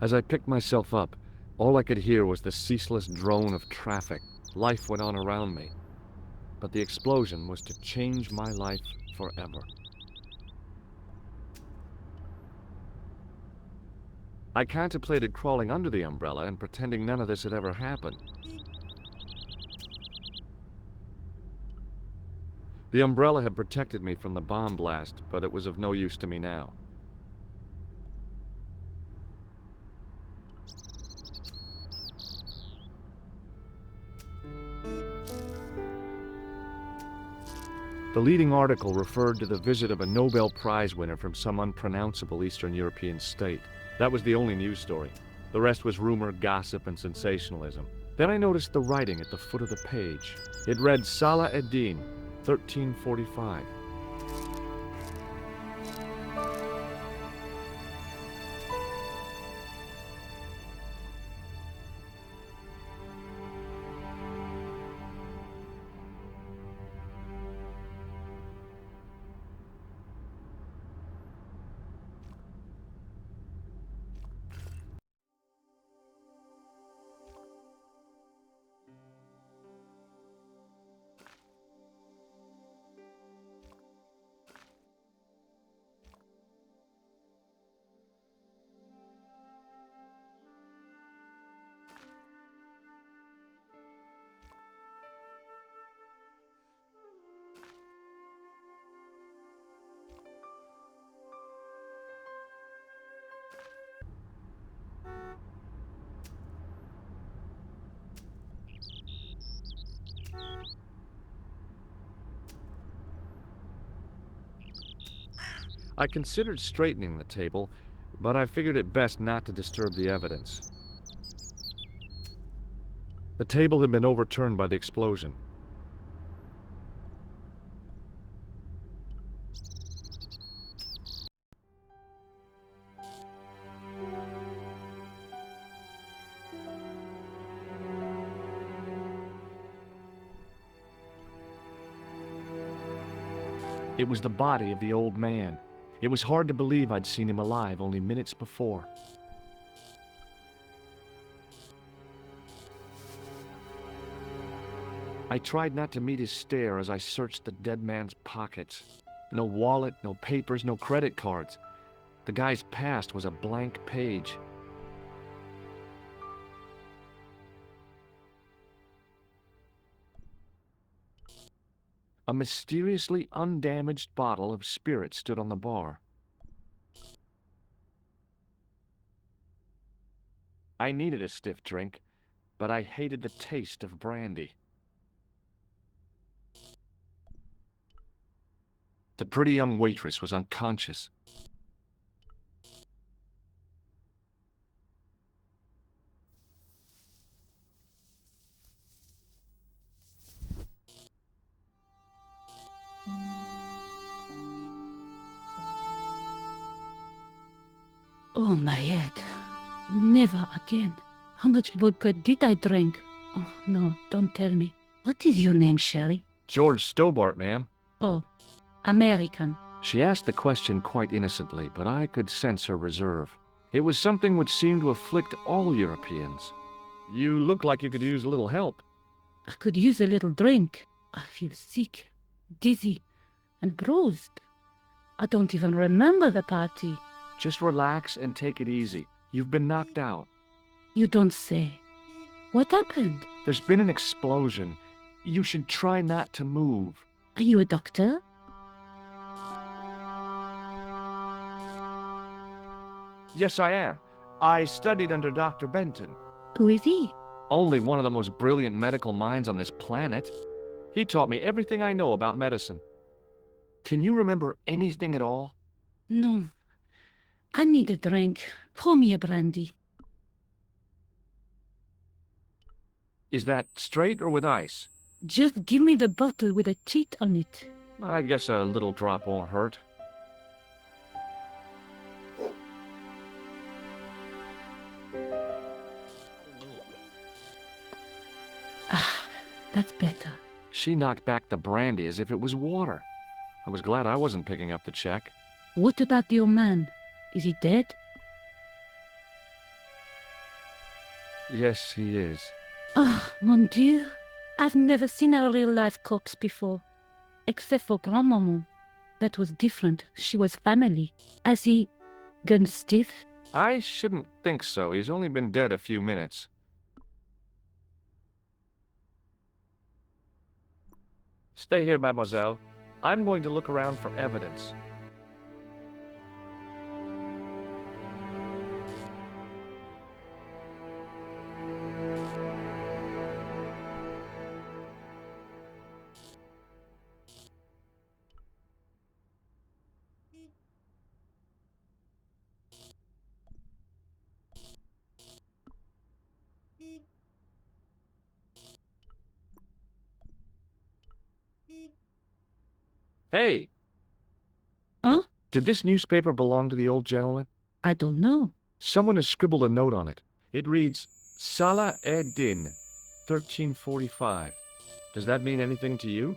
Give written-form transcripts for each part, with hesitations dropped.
As I picked myself up, all I could hear was the ceaseless drone of traffic. Life went on around me, but the explosion was to change my life forever. I contemplated crawling under the umbrella and pretending none of this had ever happened. The umbrella had protected me from the bomb blast, but it was of no use to me now. The leading article referred to the visit of a Nobel Prize winner from some unpronounceable Eastern European state. That was the only news story. The rest was rumor, gossip, and sensationalism. Then I noticed the writing at the foot of the page. It read Salah ad-Din, 1345. I considered straightening the table, but I figured it best not to disturb the evidence. The table had been overturned by the explosion. It was the body of the old man. It was hard to believe I'd seen him alive only minutes before. I tried not to meet his stare as I searched the dead man's pockets. No wallet, no papers, no credit cards. The guy's past was a blank page. A mysteriously undamaged bottle of spirit stood on the bar. I needed a stiff drink, but I hated the taste of brandy. The pretty young waitress was unconscious. Oh, my head. Never again. How much vodka did I drink? Oh, no, don't tell me. What is your name, Sherry? George Stobart, ma'am. Oh, American. She asked the question quite innocently, but I could sense her reserve. It was something which seemed to afflict all Europeans. You look like you could use a little help. I could use a little drink. I feel sick, dizzy, and bruised. I don't even remember the party. Just relax and take it easy. You've been knocked out. You don't say. What happened? There's been an explosion. You should try not to move. Are you a doctor? Yes, I am. I studied under Dr. Benton. Who is he? Only one of the most brilliant medical minds on this planet. He taught me everything I know about medicine. Can you remember anything at all? No. I need a drink. Pour me a brandy. Is that straight or with ice? Just give me the bottle with a cheat on it. I guess a little drop won't hurt. Ah, that's better. She knocked back the brandy as if it was water. I was glad I wasn't picking up the check. What about your man? Is he dead? Yes, he is. Ah, mon Dieu. I've never seen a real-life corpse before. Except for Grandmaman. That was different. She was family. Has he gone stiff? I shouldn't think so. He's only been dead a few minutes. Stay here, mademoiselle. I'm going to look around for evidence. Hey, Huh? did this newspaper belong to the old gentleman? I don't know. Someone has scribbled a note on it. It reads, Salah ed-Din, 1345. Does that mean anything to you?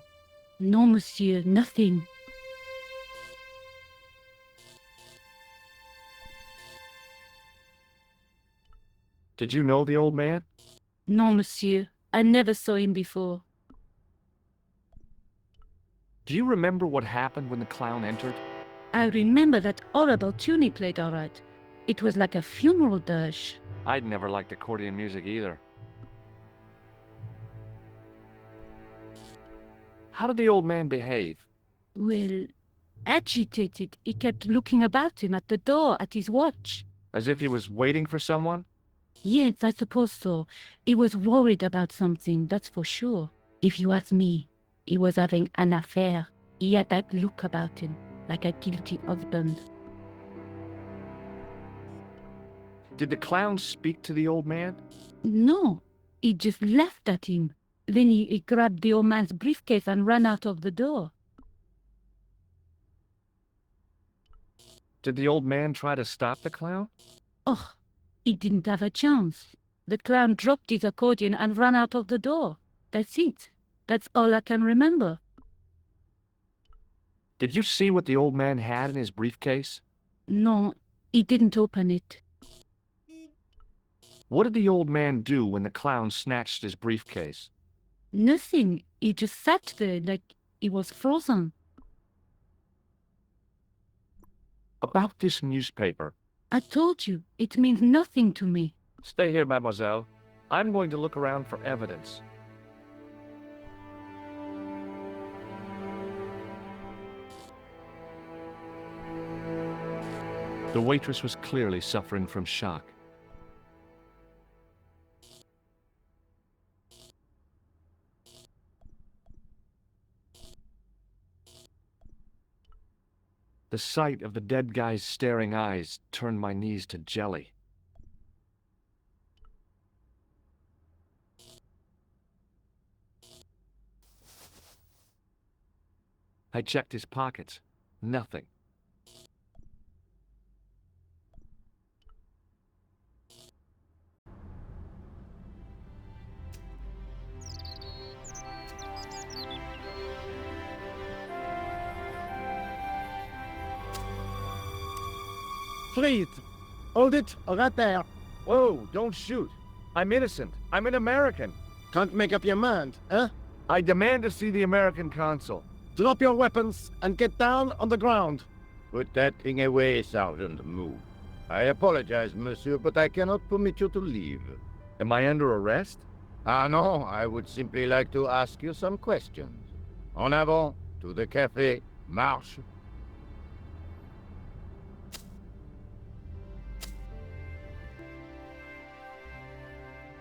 No, monsieur, nothing. Did you know the old man? No, monsieur. I never saw him before. Do you remember what happened when the clown entered? I remember that horrible tune he played all right. It was like a funeral dirge. I'd never liked accordion music either. How did the old man behave? Well, agitated, he kept looking about him at the door, at his watch. As if he was waiting for someone? Yes, I suppose so. He was worried about something, that's for sure. If you ask me, he was having an affair. He had that look about him, like a guilty husband. Did the clown speak to the old man? No, he just laughed at him. Then he grabbed the old man's briefcase and ran out of the door. Did the old man try to stop the clown? Oh, he didn't have a chance. The clown dropped his accordion and ran out of the door. That's it. That's all I can remember. Did you see what the old man had in his briefcase? No, he didn't open it. What did the old man do when the clown snatched his briefcase? Nothing. He just sat there like he was frozen. About this newspaper. I told you, it means nothing to me. Stay here, mademoiselle. I'm going to look around for evidence. The waitress was clearly suffering from shock. The sight of the dead guy's staring eyes turned my knees to jelly. I checked his pockets. Nothing. Freeze! Hold it right there. Whoa, don't shoot. I'm innocent. I'm an American. Can't make up your mind, eh? I demand to see the American consul. Drop your weapons and get down on the ground. Put that thing away, Sergeant. Move. I apologize, monsieur, but I cannot permit you to leave. Am I under arrest? Ah, no, I would simply like to ask you some questions. En avant, to the café, marche.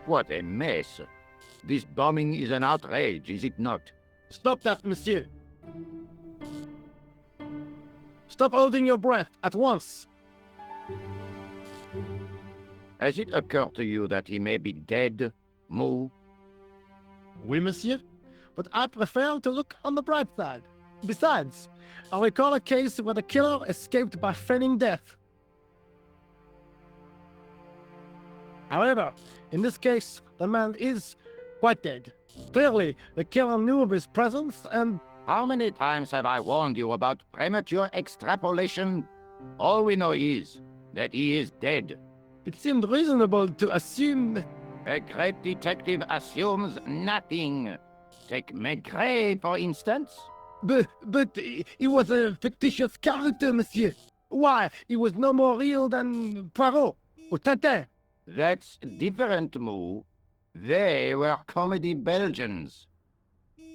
What a mess. This bombing is an outrage, is it not? Stop that, monsieur. Stop holding your breath at once. Has it occurred to you that he may be dead, Mou? Oui, monsieur. But I prefer to look on the bright side. Besides, I recall a case where the killer escaped by feigning death. However, in this case, the man is quite dead. Clearly, the killer knew of his presence and... How many times have I warned you about premature extrapolation? All we know is that he is dead. It seemed reasonable to assume... A great detective assumes nothing. Take Maigret, for instance. But he was a fictitious character, monsieur. Why? He was no more real than Poirot or Tintin. That's different, Moo. They were comedy Belgians.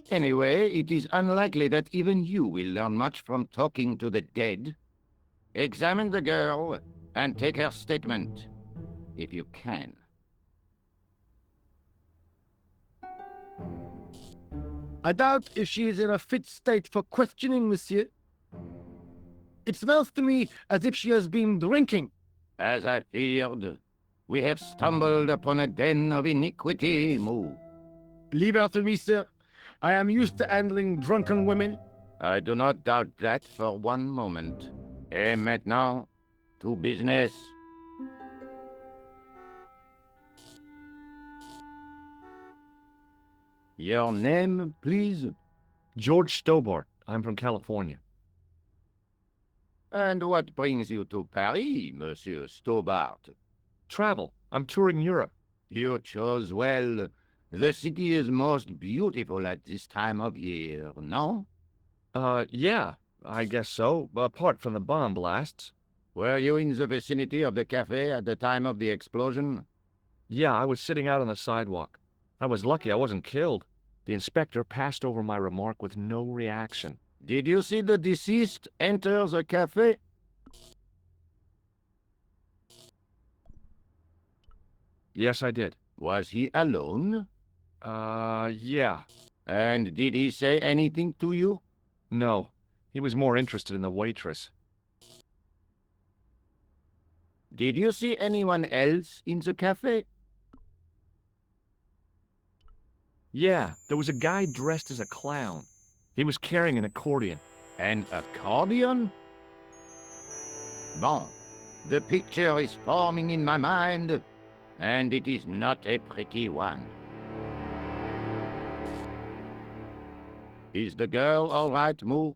Anyway, it is unlikely that even you will learn much from talking to the dead. Examine the girl and take her statement, if you can. I doubt if she is in a fit state for questioning, monsieur. It smells to me as if she has been drinking. As I feared, we have stumbled upon a den of iniquity, Moo. Leave her to me, sir. I am used to handling drunken women. I do not doubt that for one moment. Et maintenant, to business. Your name, please? George Stobart. I'm from California. And what brings you to Paris, Monsieur Stobart? Travel. I'm touring Europe. You chose well. The city is most beautiful at this time of year, no? Yeah, I guess so, apart from the bomb blasts. Were you in the vicinity of the cafe at the time of the explosion? Yeah, I was sitting out on the sidewalk. I was lucky I wasn't killed. The inspector passed over my remark with no reaction. Did you see the deceased enter the cafe? Yes, I did. Was he alone? Yeah. And did he say anything to you? No. He was more interested in the waitress. Did you see anyone else in the cafe? Yeah, there was a guy dressed as a clown. He was carrying an accordion. An accordion? Bon, the picture is forming in my mind, and it is not a pretty one. Is the girl all right, Moo?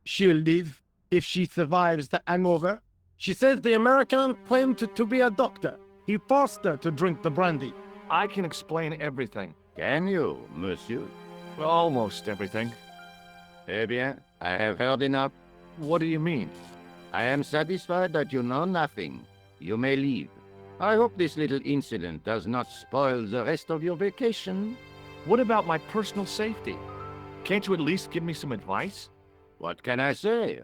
She'll live if she survives the hangover. She says the American claimed to be a doctor. He forced her to drink the brandy. I can explain everything. Can you, monsieur? Well, almost everything. Eh bien, I have heard enough. What do you mean? I am satisfied that you know nothing. You may leave. I hope this little incident does not spoil the rest of your vacation. What about my personal safety? Can't you at least give me some advice? What can I say?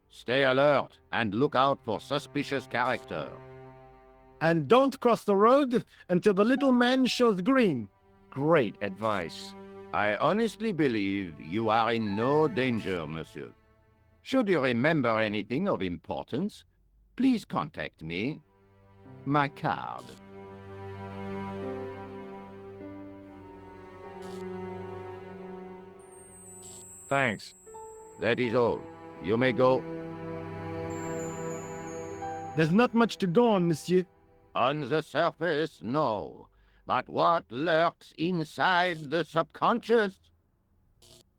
Stay alert and look out for suspicious character. And don't cross the road until the little man shows green. Great advice. I honestly believe you are in no danger, monsieur. Should you remember anything of importance, please contact me. My card. Thanks. That is all. You may go. There's not much to go on, monsieur. On the surface, no. But what lurks inside the subconscious?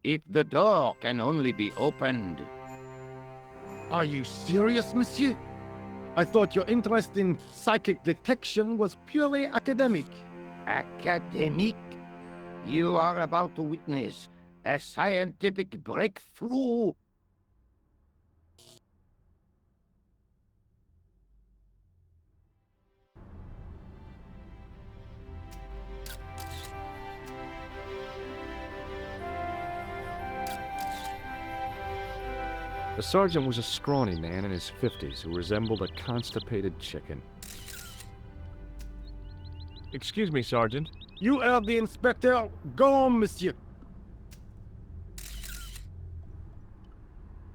If the door can only be opened. Are you serious, monsieur? I thought your interest in psychic detection was purely academic. Academic? You are about to witness a scientific breakthrough. The sergeant was a scrawny man in his 50s who resembled a constipated chicken. Excuse me, Sergeant. You heard the inspector. Go on, monsieur.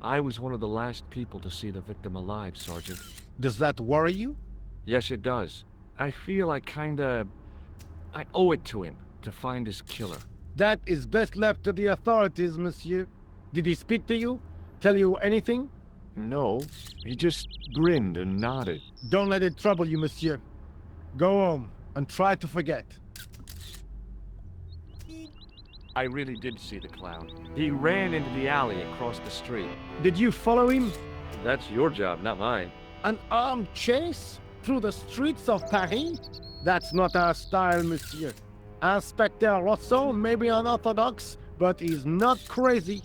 I was one of the last people to see the victim alive, Sergeant. Does that worry you? Yes, it does. I feel I owe it to him to find his killer. That is best left to the authorities, monsieur. Did he speak to you? Tell you anything? No, he just grinned and nodded. Don't let it trouble you, monsieur. Go home and try to forget. I really did see the clown. He ran into the alley across the street. Did you follow him? That's your job, not mine. An armed chase? Through the streets of Paris? That's not our style, monsieur. Inspector Rosso may be unorthodox, but he's not crazy.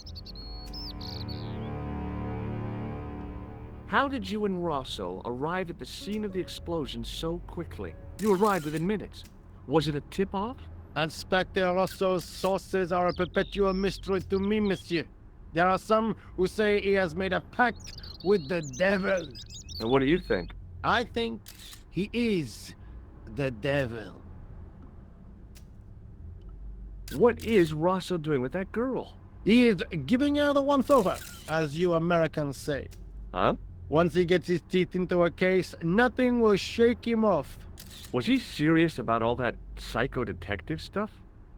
How did you and Rosso arrive at the scene of the explosion so quickly? You arrived within minutes. Was it a tip-off? Inspector Rosso's sources are a perpetual mystery to me, monsieur. There are some who say he has made a pact with the devil. And what do you think? I think he is the devil. What is Rosso doing with that girl? He is giving her the once-over, as you Americans say. Huh? Once he gets his teeth into a case, nothing will shake him off. Was he serious about all that psycho detective stuff?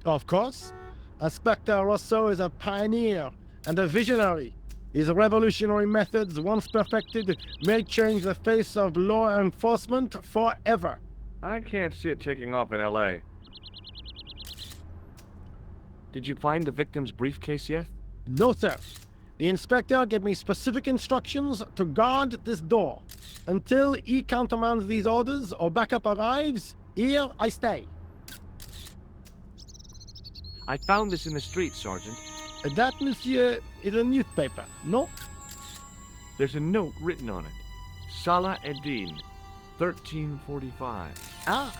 Of course, Inspector Rosso is a pioneer and a visionary. His revolutionary methods, once perfected, may change the face of law enforcement forever. I can't see it taking off in LA. Did you find the victim's briefcase yet? No, sir. The inspector gave me specific instructions to guard this door. Until he countermands these orders or backup arrives, here I stay. I found this in the street, Sergeant. That, monsieur, is a newspaper, no? There's a note written on it. Salah Eddin, 1345. Ah,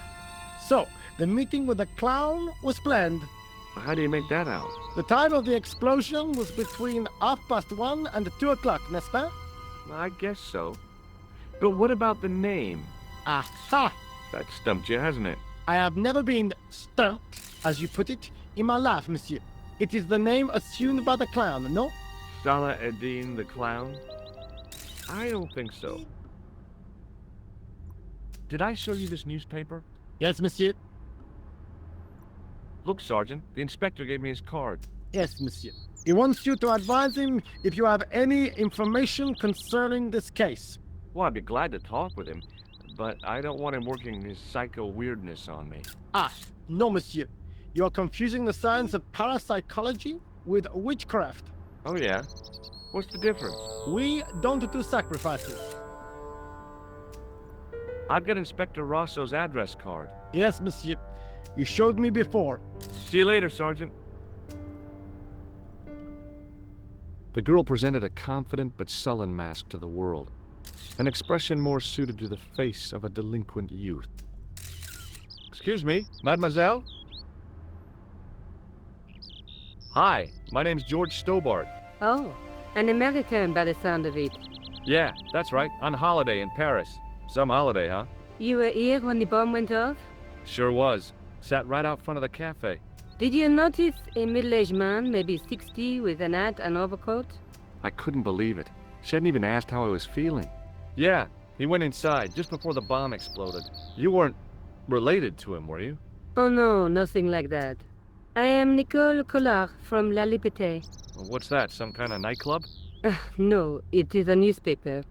so the meeting with the clown was planned. How do you make that out? The time of the explosion was between 1:30 and 2 o'clock, n'est-ce pas? I guess so. But what about the name? Aha! That stumped you, hasn't it? I have never been stumped, as you put it, in my life, monsieur. It is the name assumed by the clown, no? Salah Eddin the clown? I don't think so. Did I show you this newspaper? Yes, monsieur. Look, Sergeant, the inspector gave me his card. Yes, monsieur. He wants you to advise him if you have any information concerning this case. Well, I'd be glad to talk with him, but I don't want him working his psycho weirdness on me. Ah, no, monsieur. You are confusing the science of parapsychology with witchcraft. Oh, yeah? What's the difference? We don't do sacrifices. I've got Inspector Rosso's address card. Yes, monsieur. You showed me before. See you later, Sergeant. The girl presented a confident but sullen mask to the world, an expression more suited to the face of a delinquent youth. Excuse me, mademoiselle? Hi, my name's George Stobart. Oh, an American by the sound of it. Yeah, that's right, on holiday in Paris. Some holiday, huh? You were here when the bomb went off? Sure was. Sat right out front of the cafe. Did you notice a middle-aged man, maybe 60, with an hat and overcoat? I couldn't believe it. She hadn't even asked how I was feeling. Yeah, he went inside just before the bomb exploded. You weren't related to him, were you? Oh no, nothing like that. I am Nicole Collard from La Liberté. What's that, some kind of nightclub? No, it is a newspaper.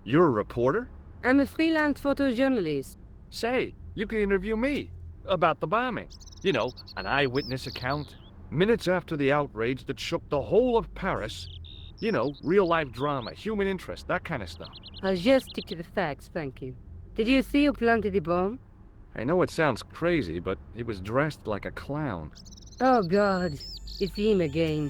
You're a reporter? I'm a freelance photojournalist. Say, you can interview me about the bombing. You know, an eyewitness account. Minutes after the outrage that shook the whole of Paris. You know, real-life drama, human interest, that kind of stuff. I'll just stick to the facts, thank you. Did you see who planted the bomb? I know it sounds crazy, but he was dressed like a clown. Oh God, it's him again.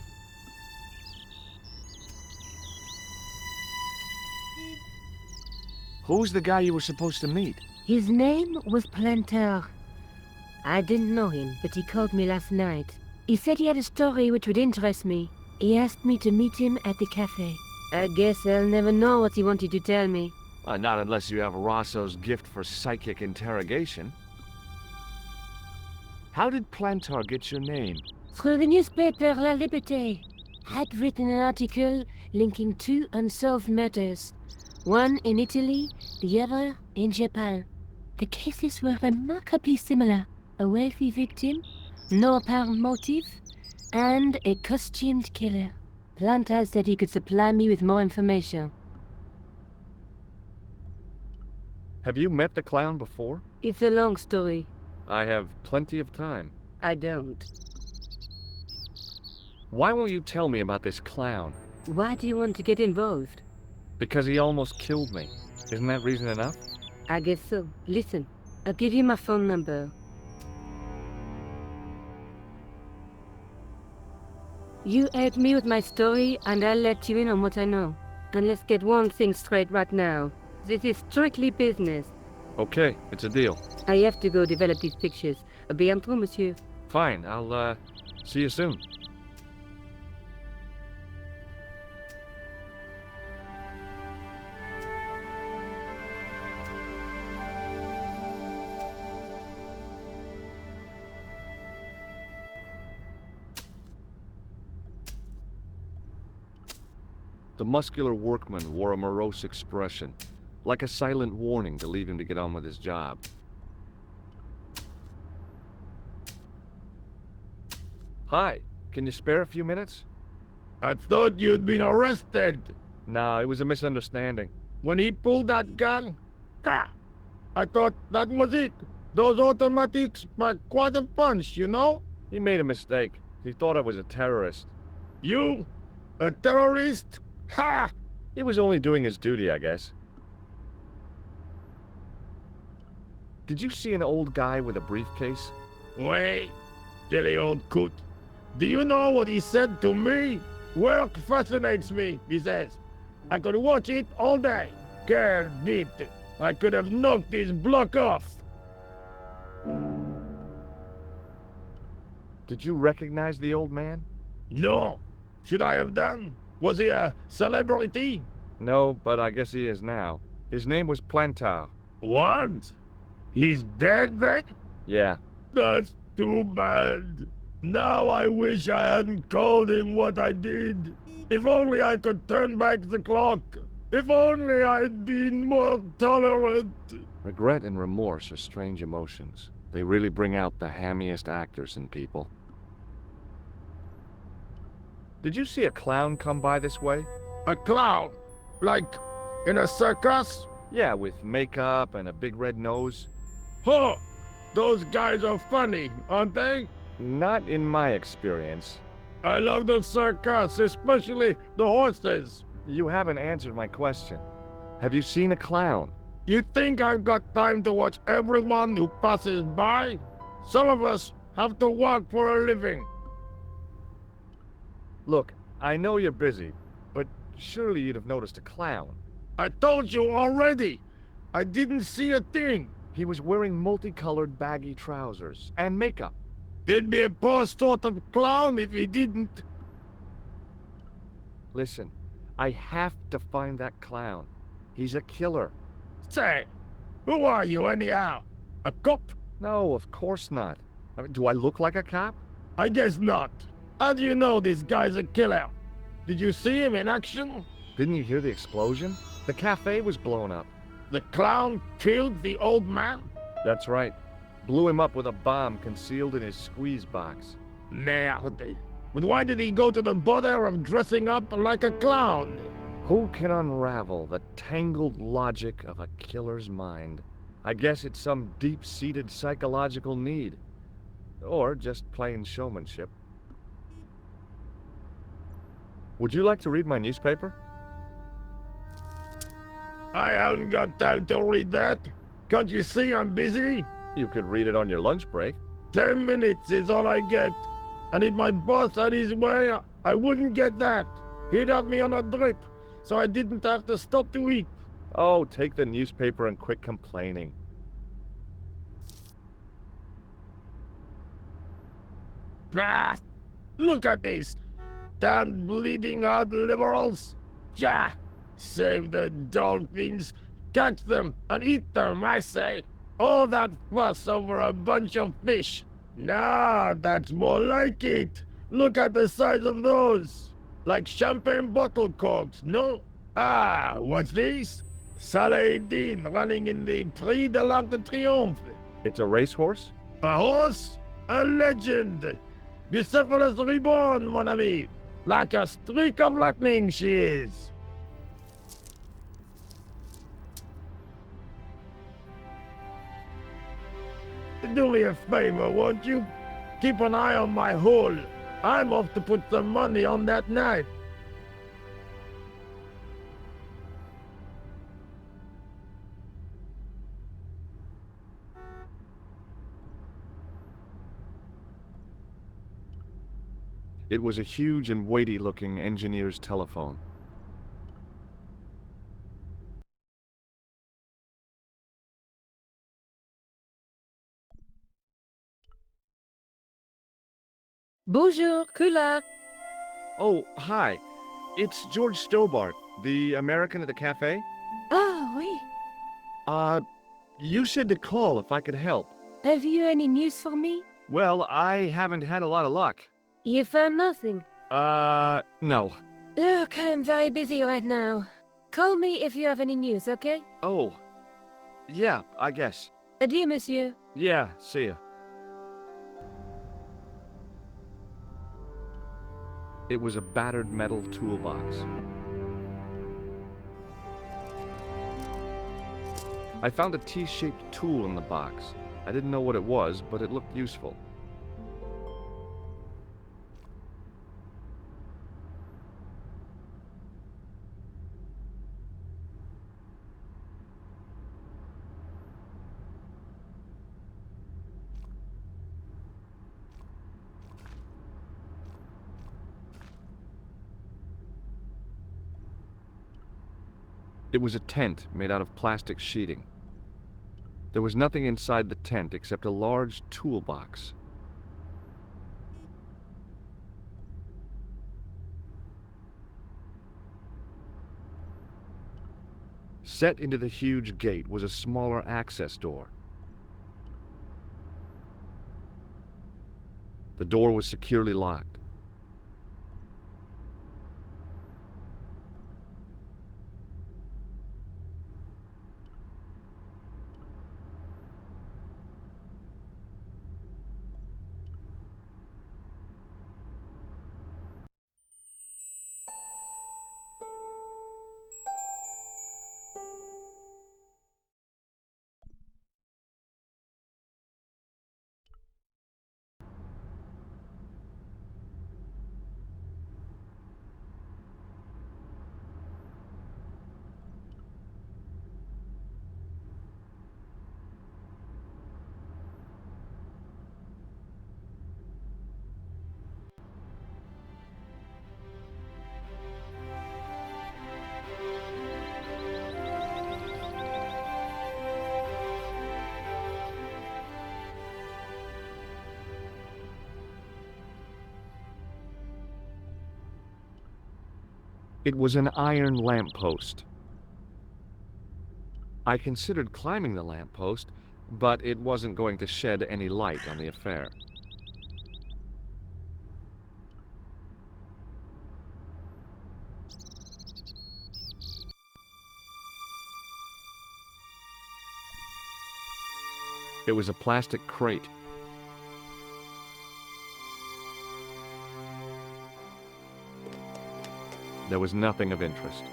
Who's the guy you were supposed to meet? His name was Planter. I didn't know him, but he called me last night. He said he had a story which would interest me. He asked me to meet him at the cafe. I guess I'll never know what he wanted to tell me. Not unless you have Rosso's gift for psychic interrogation. How did Plantar get your name? Through the newspaper La Liberté. Had written an article linking two unsolved murders. One in Italy, the other in Japan. The cases were remarkably similar. A wealthy victim, no apparent motive, and a costumed killer. Plantar said he could supply me with more information. Have you met the clown before? It's a long story. I have plenty of time. I don't. Why won't you tell me about this clown? Why do you want to get involved? Because he almost killed me. Isn't that reason enough? I guess so. Listen, I'll give you my phone number. You help me with my story, and I'll let you in on what I know. And let's get one thing straight right now. This is strictly business. Okay, it's a deal. I have to go develop these pictures. À bientôt, monsieur. Fine, I'll, see you soon. The muscular workman wore a morose expression, like a silent warning to leave him to get on with his job. Hi, can you spare a few minutes? I thought you'd been arrested. Nah, it was a misunderstanding. When he pulled that gun, I thought that was it. Those automatics pack quite a punch, you know? He made a mistake. He thought I was a terrorist. You? A terrorist? Ha! He was only doing his duty, I guess. Did you see an old guy with a briefcase? Wait, silly old coot. Do you know what he said to me? Work fascinates me, he says. I could watch it all day. Quelle vite. I could have knocked his block off. Did you recognize the old man? No. Should I have done? Was he a celebrity? No, but I guess he is now. His name was Plantar. What? He's dead then? Yeah. That's too bad. Now I wish I hadn't called him what I did. If only I could turn back the clock. If only I'd been more tolerant. Regret and remorse are strange emotions. They really bring out the hammiest actors in people. Did you see a clown come by this way? A clown? Like in a circus? Yeah, with makeup and a big red nose. Huh! Those guys are funny, aren't they? Not in my experience. I love the circus, especially the horses. You haven't answered my question. Have you seen a clown? You think I've got time to watch everyone who passes by? Some of us have to work for a living. Look, I know you're busy, but surely you'd have noticed a clown. I told you already. I didn't see a thing. He was wearing multicolored baggy trousers and makeup. He'd be a poor sort of clown if he didn't. Listen, I have to find that clown. He's a killer. Say, who are you anyhow? A cop? No, of course not. I mean, do I look like a cop? I guess not. How do you know this guy's a killer? Did you see him in action? Didn't you hear the explosion? The cafe was blown up. The clown killed the old man? That's right. Blew him up with a bomb concealed in his squeeze box. Merde. But why did he go to the bother of dressing up like a clown? Who can unravel the tangled logic of a killer's mind? I guess it's some deep-seated psychological need. Or just plain showmanship. Would you like to read my newspaper? I haven't got time to read that. Can't you see I'm busy? You could read it on your lunch break. 10 minutes is all I get. And if my boss had his way, I wouldn't get that. He'd have me on a drip, so I didn't have to stop to eat. Oh, take the newspaper and quit complaining. Ah, look at this. Damn bleeding heart liberals. Yeah, save the dolphins. Catch them and eat them, I say. All that fuss over a bunch of fish. Nah, that's more like it. Look at the size of those. Like champagne bottle corks, no? Ah, what's this? Saladin running in the Prix de l'Arc de Triomphe. It's a racehorse? A horse? A legend. Bucephalus reborn, mon ami. Like a streak of lightning she is. Do me a favor, won't you? Keep an eye on my hole. I'm off to put some money on that knife. It was a huge and weighty-looking engineer's telephone. Bonjour, Kula. Oh, hi. It's George Stobart, the American at the cafe. Ah, oui. You said to call if I could help. Have you any news for me? Well, I haven't had a lot of luck. You found nothing. No. Look, I'm very busy right now. Call me if you have any news, okay? Oh. Yeah, I guess. Adieu, monsieur. Yeah, see ya. It was a battered metal toolbox. I found a T-shaped tool in the box. I didn't know what it was, but it looked useful. It was a tent made out of plastic sheeting. There was nothing inside the tent except a large toolbox. Set into the huge gate was a smaller access door. The door was securely locked. It was an iron lamppost. I considered climbing the lamppost, but it wasn't going to shed any light on the affair. It was a plastic crate. There was nothing of interest.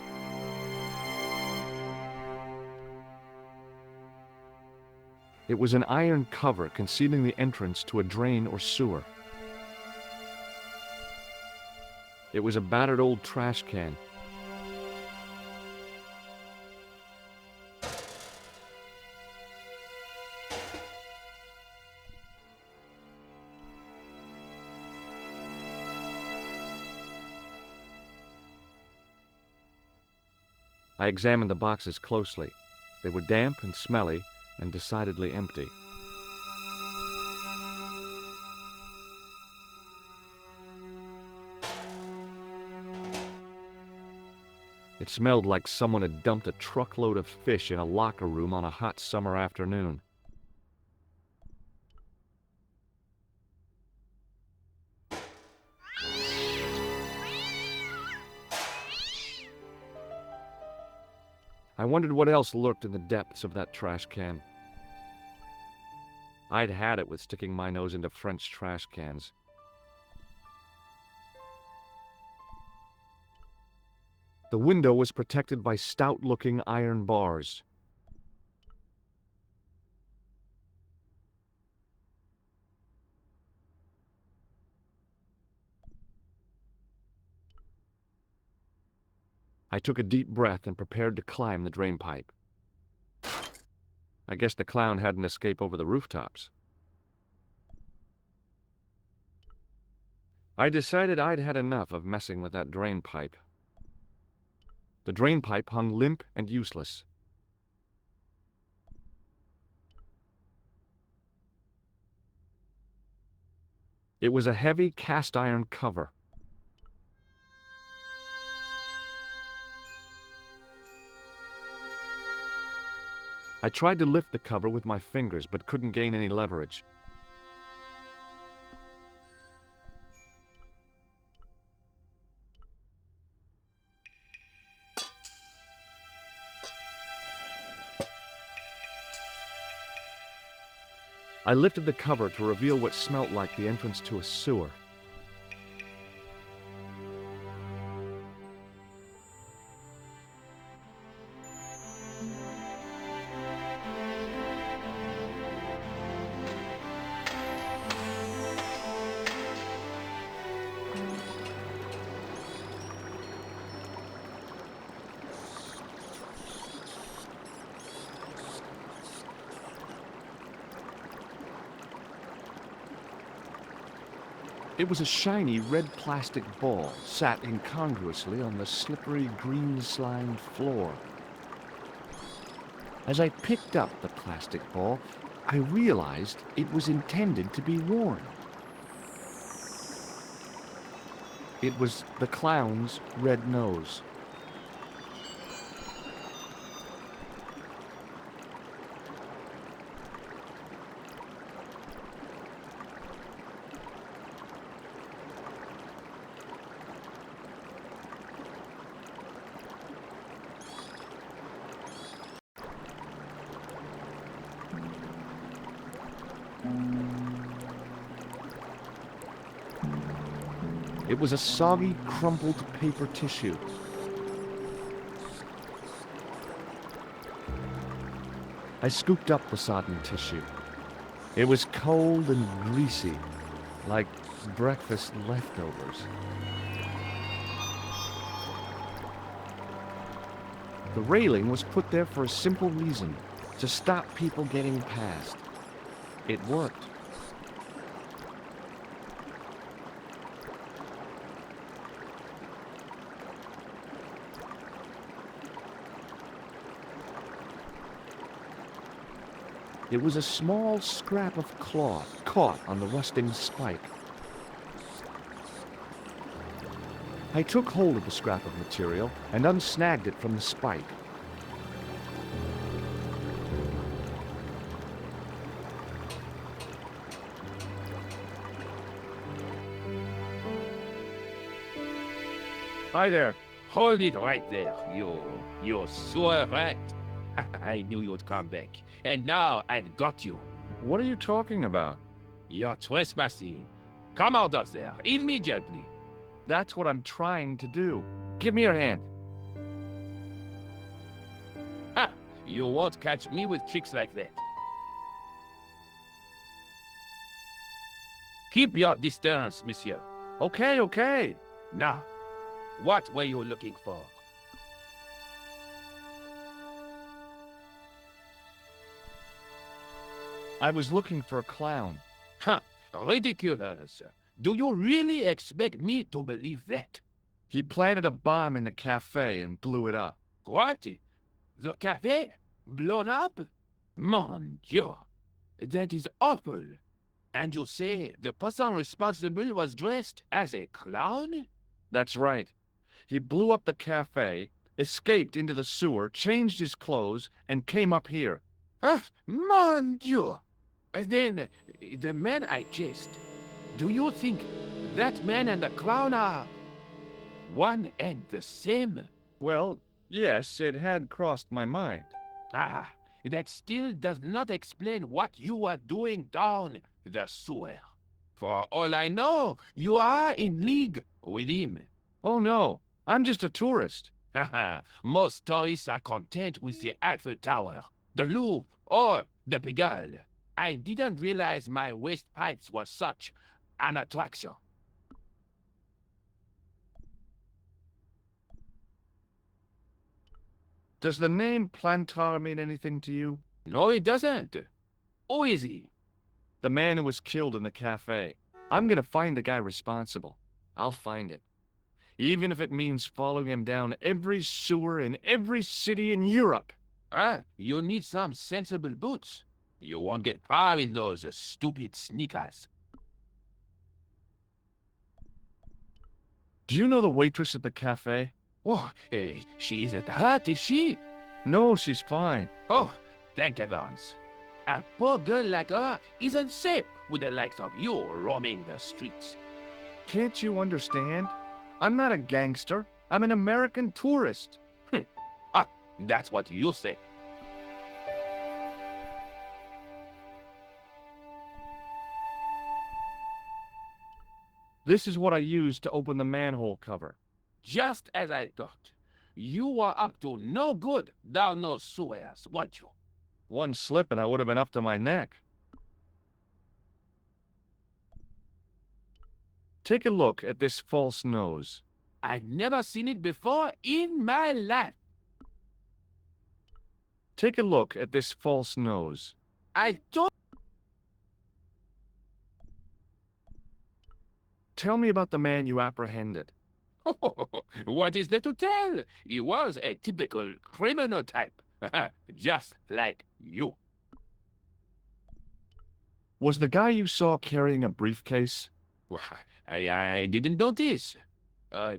It was an iron cover concealing the entrance to a drain or sewer. It was a battered old trash can. I examined the boxes closely. They were damp and smelly and decidedly empty. It smelled like someone had dumped a truckload of fish in a locker room on a hot summer afternoon. I wondered what else lurked in the depths of that trash can. I'd had it with sticking my nose into French trash cans. The window was protected by stout-looking iron bars. I took a deep breath and prepared to climb the drain pipe. I guess the clown had an escape over the rooftops. I decided I'd had enough of messing with that drain pipe. The drain pipe hung limp and useless. It was a heavy cast iron cover. I tried to lift the cover with my fingers, but couldn't gain any leverage. I lifted the cover to reveal what smelt like the entrance to a sewer. It was a shiny red plastic ball sat incongruously on the slippery green slimed floor. As I picked up the plastic ball, I realized it was intended to be worn. It was the clown's red nose. It was a soggy, crumpled paper tissue. I scooped up the sodden tissue. It was cold and greasy, like breakfast leftovers. The railing was put there for a simple reason, to stop people getting past. It worked. It was a small scrap of cloth caught on the rusting spike. I took hold of the scrap of material and unsnagged it from the spike. Hi there. Hold it right there, you sewer rat. I knew you'd come back. And now I've got you. What are you talking about? You're trespassing. Come out of there, immediately. That's what I'm trying to do. Give me your hand. Ha! You won't catch me with tricks like that. Keep your distance, monsieur. Okay, okay. Now, what were you looking for? I was looking for a clown. Huh, ridiculous. Do you really expect me to believe that? He planted a bomb in the cafe and blew it up. What? The cafe? Blown up? Mon Dieu, that is awful. And you say the person responsible was dressed as a clown? That's right. He blew up the cafe, escaped into the sewer, changed his clothes, and came up here. Ah, mon Dieu. And then, the man I chased, do you think that man and the clown are one and the same? Well, yes, it had crossed my mind. Ah, that still does not explain what you are doing down the sewer. For all I know, you are in league with him. Oh no, I'm just a tourist. Haha, most tourists are content with the Eiffel Tower, the Louvre, or the Pigalle. I didn't realize my waste pipes were such an attraction. Does the name Plantar mean anything to you? No, it doesn't. Who is he? The man who was killed in the cafe. I'm gonna find the guy responsible. I'll find it. Even if it means following him down every sewer in every city in Europe. Ah, you need some sensible boots. You won't get far in those stupid sneakers. Do you know the waitress at the cafe? Oh, she isn't hurt, is she? No, she's fine. Oh, thank heavens. A poor girl like her isn't safe with the likes of you roaming the streets. Can't you understand? I'm not a gangster. I'm an American tourist. Ah, that's what you say. This is what I used to open the manhole cover. Just as I thought. You were up to no good down those sewers, weren't you? One slip and I would have been up to my neck. Take a look at this false nose. I've never seen it before in my life. Take a look at this false nose. I don't. Tell me about the man you apprehended. What is there to tell? He was a typical criminal type. Just like you. Was the guy you saw carrying a briefcase? Well, I didn't notice.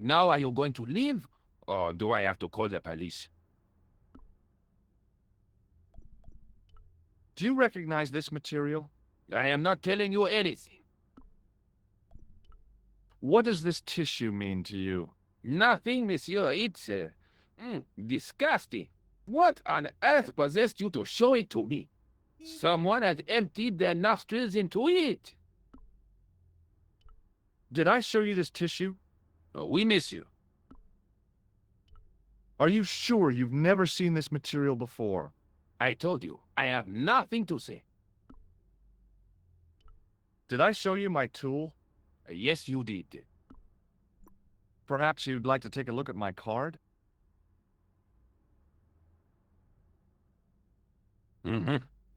Now are you going to leave? Or do I have to call the police? Do you recognize this material? I am not telling you anything. What does this tissue mean to you? Nothing, monsieur. It's disgusting. What on earth possessed you to show it to me? Someone has emptied their nostrils into it. Did I show you this tissue? We miss you. Are you sure you've never seen this material before? I told you, I have nothing to say. Did I show you my tool? Yes, you did. Perhaps you'd like to take a look at my card?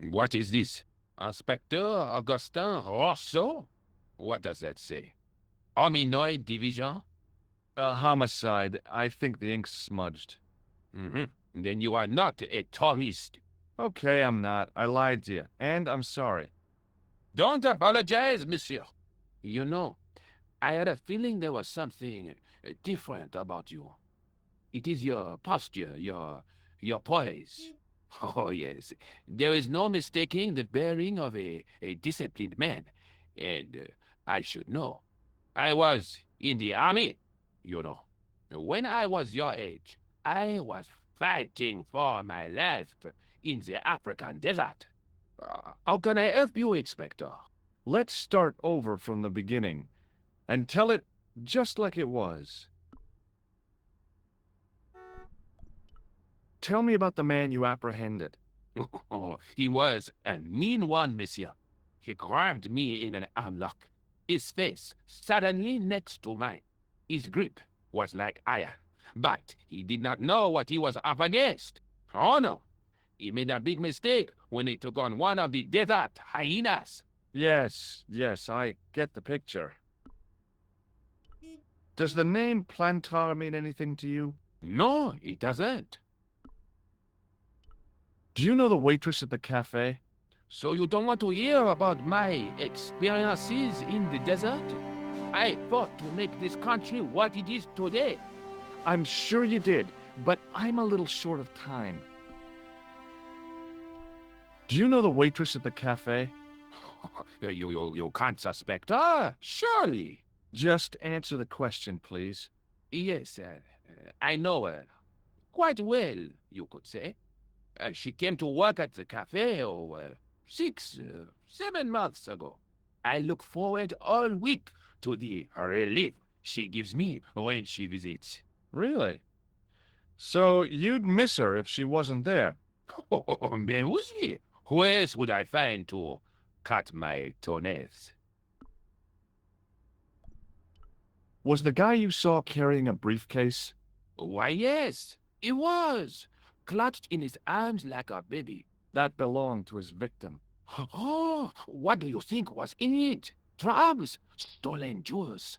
What is this? Inspector Augustin Rousseau? What does that say? Hominoid Division? A homicide. I think the ink's smudged. Then you are not a tourist. Okay, I'm not. I lied to you, and I'm sorry. Don't apologize, monsieur. You know, I had a feeling there was something different about you. It is your posture, your poise. Oh, yes. There is no mistaking the bearing of a disciplined man. And I should know. I was in the army, you know. When I was your age, I was fighting for my life in the African desert. How can I help you, Inspector? Let's start over from the beginning and tell it just like it was. Tell me about the man you apprehended. Oh, he was a mean one, monsieur. He grabbed me in an armlock, his face suddenly next to mine. His grip was like iron, but he did not know what he was up against. Oh no, he made a big mistake when he took on one of the desert hyenas. Yes, I get the picture. Does the name Plantar mean anything to you? No, it doesn't. Do you know the waitress at the cafe? So you don't want to hear about my experiences in the desert? I fought to make this country what it is today. I'm sure you did, but I'm a little short of time. Do you know the waitress at the cafe? You can't suspect her, surely. Just answer the question, please. Yes, I know her. Quite well, you could say. She came to work at the cafe, 7 months ago. I look forward all week to the relief she gives me when she visits. Really? So you'd miss her if she wasn't there? Oh, mais oui. Who else would I find to cut my toenails? Was the guy you saw carrying a briefcase? Why, yes, he was. Clutched in his arms like a baby. That belonged to his victim. Oh, what do you think was in it? Drugs, stolen jewels.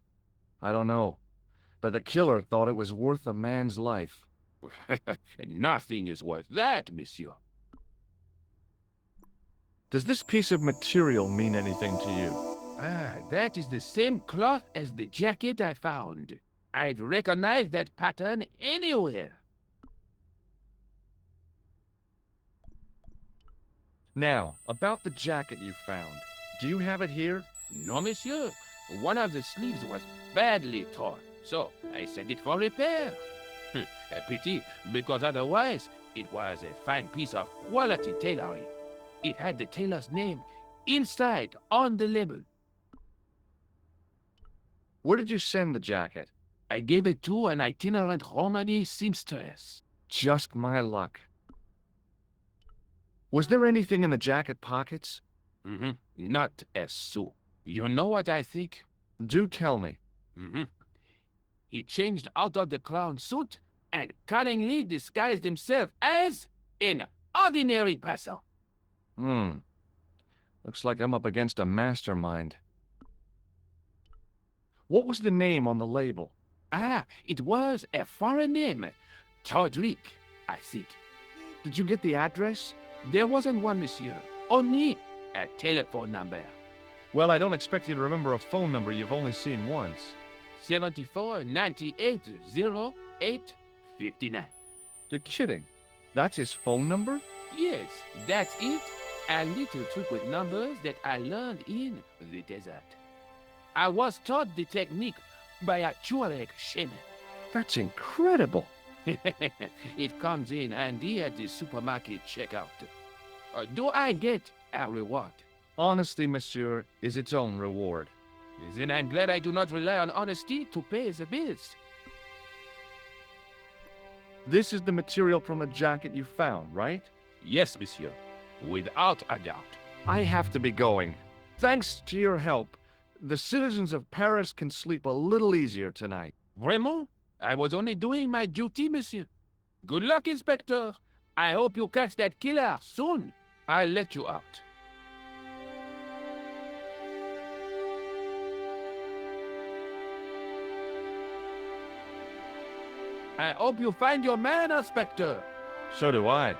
I don't know. But the killer thought it was worth a man's life. Nothing is worth that, monsieur. Does this piece of material mean anything to you? Ah, that is the same cloth as the jacket I found. I'd recognize that pattern anywhere. Now, about the jacket you found. Do you have it here? No, monsieur. One of the sleeves was badly torn, so I sent it for repair. A pity, because otherwise it was a fine piece of quality tailoring. It had the tailor's name inside on the label. Where did you send the jacket? I gave it to an itinerant Romani seamstress. Just my luck. Was there anything in the jacket pockets? Not a sou. You know what I think? Do tell me. He changed out of the clown suit and cunningly disguised himself as an ordinary person. Looks like I'm up against a mastermind. What was the name on the label? Ah, it was a foreign name. Todrick, I think. Did you get the address? There wasn't one, monsieur. Only a telephone number. Well, I don't expect you to remember a phone number you've only seen once. 74 98 08 59. You're kidding. That's his phone number? Yes, that's it. A little trick with numbers that I learned in the desert. I was taught the technique by a Tuareg shaman. That's incredible. It comes in handy at the supermarket checkout. Do I get a reward? Honesty, monsieur, is its own reward. Then I'm glad I do not rely on honesty to pay the bills. This is the material from the jacket you found, right? Yes, monsieur. Without a doubt. I have to be going. Thanks to your help, the citizens of Paris can sleep a little easier tonight. Vraiment? I was only doing my duty, monsieur. Good luck, Inspector. I hope you catch that killer soon. I'll let you out. I hope you find your man, Inspector. So do I.